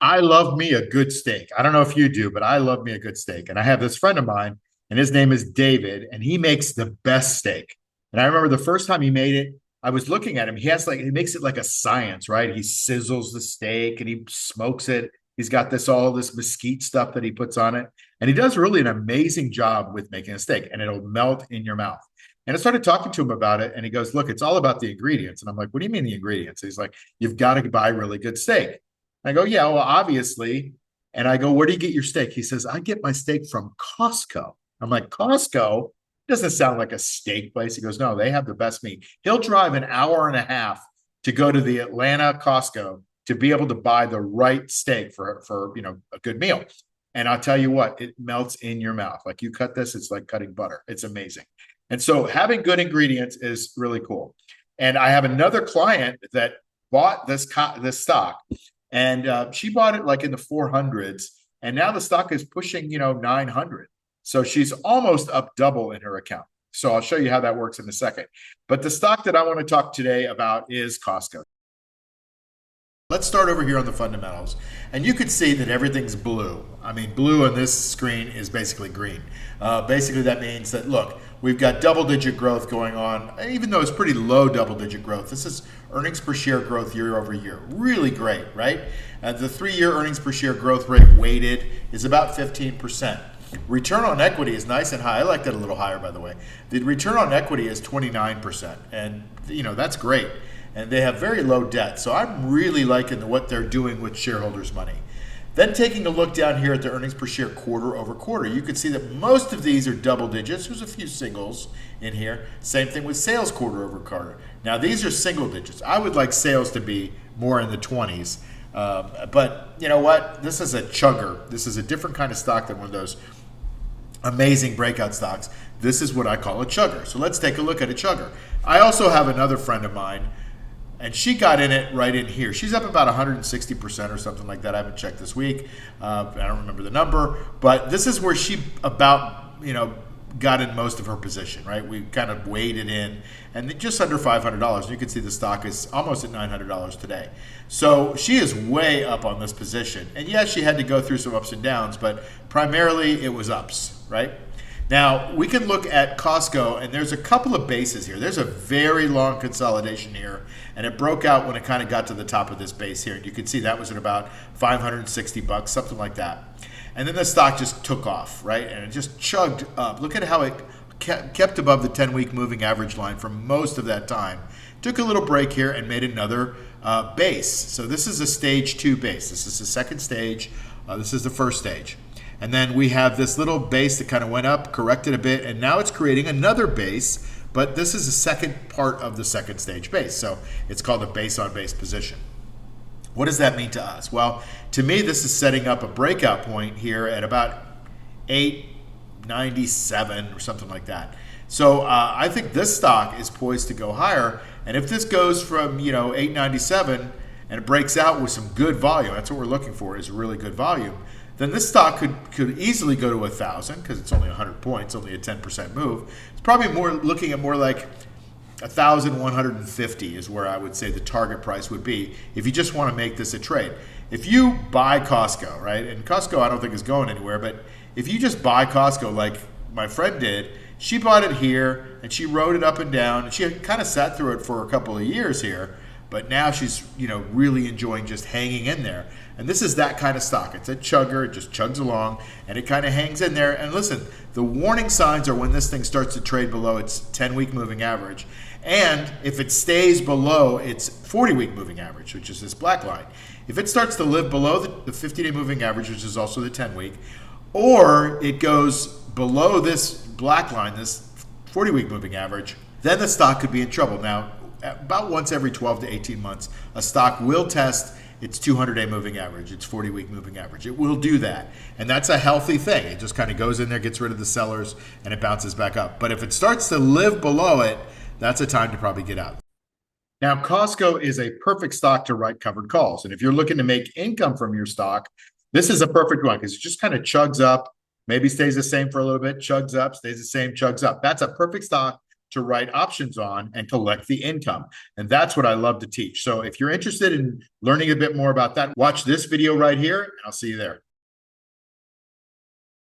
I love me a good steak. I don't know if you do, but I love me a good steak. And I have this friend of mine, and his name is David, and he makes the best steak. And I remember the first time he made it, I was looking at him. He makes it like a science, right? He sizzles the steak and he smokes it. He's got all this mesquite stuff that he puts on it. And he does really an amazing job with making a steak, and it'll melt in your mouth. And I started talking to him about it, and he goes, "Look, it's all about the ingredients." And I'm like, "What do you mean the ingredients?" He's like, "You've got to buy really good steak." I go, "Yeah, well, obviously." And I go, "Where do you get your steak?" He says, "I get my steak from Costco." I'm like, "Costco? Doesn't sound like a steak place." He goes, "No, they have the best meat." He'll drive an hour and a half to go to the Atlanta Costco to be able to buy the right steak for a good meal. And I'll tell you what, it melts in your mouth. Like you cut this, it's like cutting butter. It's amazing. And so having good ingredients is really cool. And I have another client that bought this stock, and she bought it like in the 400s, and now the stock is pushing 900. So she's almost up double in her account. So I'll show you how that works in a second. But the stock that I want to talk today about is Costco. Let's start over here on the fundamentals. And you can see that everything's blue. I mean, blue on this screen is basically green. Basically, that means that, look, we've got double-digit growth going on, even though it's pretty low double-digit growth. This is earnings per share growth year over year. Really great, right? The 3-year earnings per share growth rate weighted is about 15%. Return on equity is nice and high. I like that a little higher, by the way. The return on equity is 29%, and that's great. And they have very low debt. So I'm really liking what they're doing with shareholders' money. Then taking a look down here at the earnings per share quarter over quarter, you can see that most of these are double digits. There's a few singles in here. Same thing with sales quarter over quarter. Now these are single digits. I would like sales to be more in the 20s. But you know what? This is a chugger. This is a different kind of stock than one of those amazing breakout stocks. This is what I call a chugger. So let's take a look at a chugger. I also have another friend of mine, and she got in it right in here. She's up about 160% or something like that. I haven't checked this week. I don't remember the number. But this is where she got in most of her position, right? We kind of weighed it in, and just under $500. You can see the stock is almost at $900 today. So she is way up on this position. And yes, she had to go through some ups and downs, but primarily it was ups, right? Now, we can look at Costco, and there's a couple of bases here. There's a very long consolidation here, and it broke out when it kind of got to the top of this base here. And you can see that was at about $560, something like that. And then the stock just took off, right? And it just chugged up. Look at how it kept above the 10-week moving average line for most of that time. Took a little break here and made another base. So this is a stage 2 base. This is the second stage. This is the first stage. And then we have this little base that kind of went up, corrected a bit, and now it's creating another base, but this is the second part of the second stage base. So it's called a base on base position. What does that mean to us? Well, to me, this is setting up a breakout point here at about 897 or something like that. So I think this stock is poised to go higher. And if this goes from 897 and it breaks out with some good volume, that's what we're looking for, is really good volume, then this stock could easily go to 1,000 because it's only 100 points, only a 10% move. It's probably looking at more like 1,150 is where I would say the target price would be if you just want to make this a trade. If you buy Costco, right, and Costco I don't think is going anywhere, but if you just buy Costco like my friend did, she bought it here and she rode it up and down, and she kind of sat through it for a couple of years here. But now she's, really enjoying just hanging in there. And this is that kind of stock. It's a chugger. It just chugs along, and it kind of hangs in there. And listen, the warning signs are when this thing starts to trade below its 10-week moving average. And if it stays below its 40-week moving average, which is this black line. If it starts to live below the 50-day moving average, which is also the 10-week, or it goes below this black line, this 40-week moving average, then the stock could be in trouble. Now, about once every 12 to 18 months, a stock will test its 200-day moving average, its 40-week moving average. It will do that. And that's a healthy thing. It just kind of goes in there, gets rid of the sellers, and it bounces back up. But if it starts to live below it, that's a time to probably get out. Now, Costco is a perfect stock to write covered calls. And if you're looking to make income from your stock, this is a perfect one because it just kind of chugs up, maybe stays the same for a little bit, chugs up, stays the same, chugs up. That's a perfect stock to write options on and collect the income. And that's what I love to teach. So if you're interested in learning a bit more about that, watch this video right here, and I'll see you there.